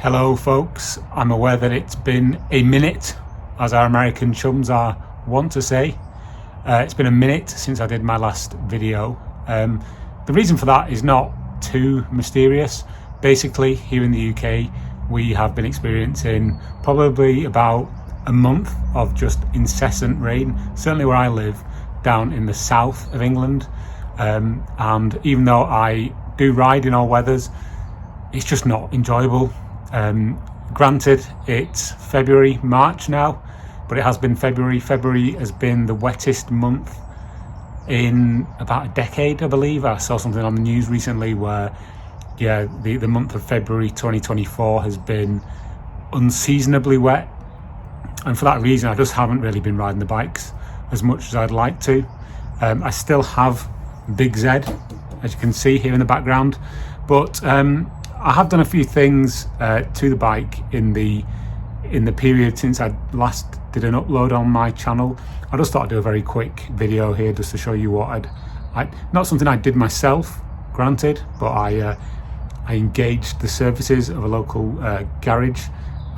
Hello folks, I'm aware that it's been a minute, as our American chums are wont to say. It's been a minute since I did my last video. The reason for that is not too mysterious. Basically, here in the UK, we have been experiencing probably about a month of just incessant rain, certainly where I live, down in the south of England. And even though I do ride in all weathers, it's just not enjoyable. Granted, it's February, March now, but it has been February. February has been the wettest month in about a decade, I believe. I saw something on the news recently where, the month of February 2024 has been unseasonably wet. And for that reason, I just haven't really been riding the bikes as much as I'd like to. I still have Big Zed, as you can see here in the background, but I have done a few things to the bike in the period since I last did an upload on my channel. I just thought I'd do a very quick video here just to show you what not something I did myself, granted, but I engaged the services of a local garage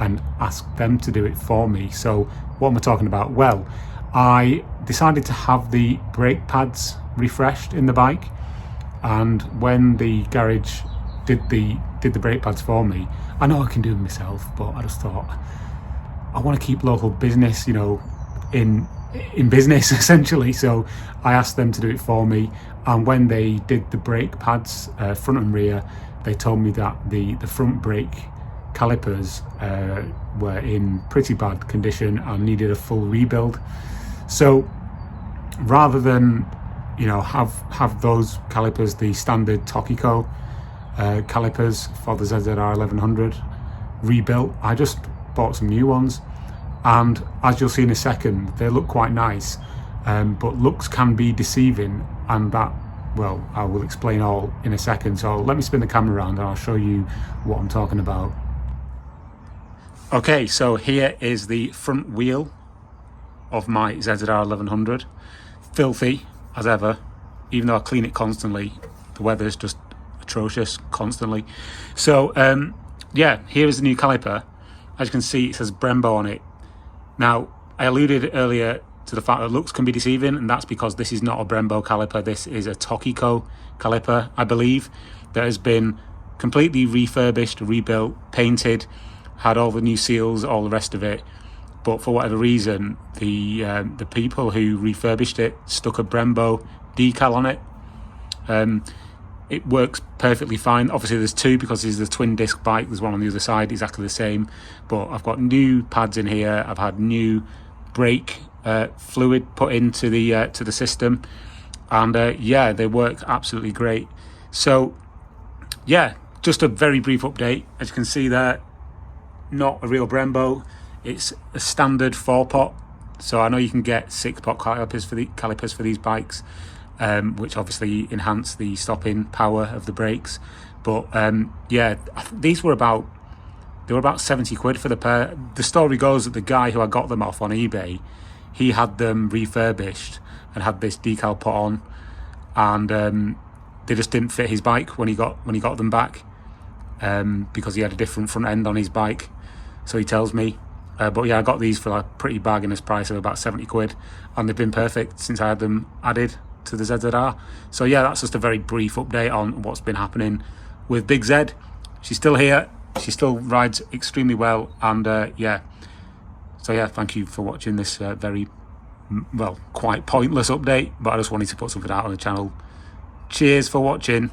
and asked them to do it for me. So what am I talking about? Well, I decided to have the brake pads refreshed in the bike, and when the garage did the brake pads for me, I know I can do them myself, but I just thought I want to keep local business, in business essentially. So I asked them to do it for me, and when they did the brake pads front and rear, they told me that the front brake calipers were in pretty bad condition and needed a full rebuild. So rather than have those calipers, the standard Tokico calipers for the ZZR1100 rebuilt, I just bought some new ones, and as you'll see in a second, they look quite nice, but looks can be deceiving, and that, well, I will explain all in a second. So let me spin the camera around and I'll show you what I'm talking about. Okay, so here is the front wheel of my ZZR1100. Filthy as ever, even though I clean it constantly. The weather's just atrocious constantly. So here is the new caliper. As you can see, it says Brembo on it. Now, I alluded earlier to the fact that looks can be deceiving, and that's because this is not a Brembo caliper. This is a Tokico caliper, I believe, that has been completely refurbished, rebuilt, painted, had all the new seals, all the rest of it. But for whatever reason, the people who refurbished it stuck a Brembo decal on it. It works perfectly fine. Obviously there's two, because this is a twin disc bike. There's one on the other side, exactly the same. But I've got new pads in here. I've had new brake fluid put into the system, and they work absolutely great. So just a very brief update. As you can see there, not a real Brembo. It's a standard 4-pot. So I know you can get 6-pot calipers for these bikes, which obviously enhance the stopping power of the brakes. But these were about 70 quid for the pair. The story goes that the guy who I got them off on eBay, he had them refurbished and had this decal put on, and they just didn't fit his bike when he got them back, because he had a different front end on his bike, so he tells me. But I got these for a pretty bargainous price of about 70 quid, and they've been perfect since I had them added to the ZZR. So that's just a very brief update on what's been happening with Big Zed. She's still here, she still rides extremely well, and thank you for watching this very quite pointless update, but I just wanted to put something out on the channel. Cheers for watching.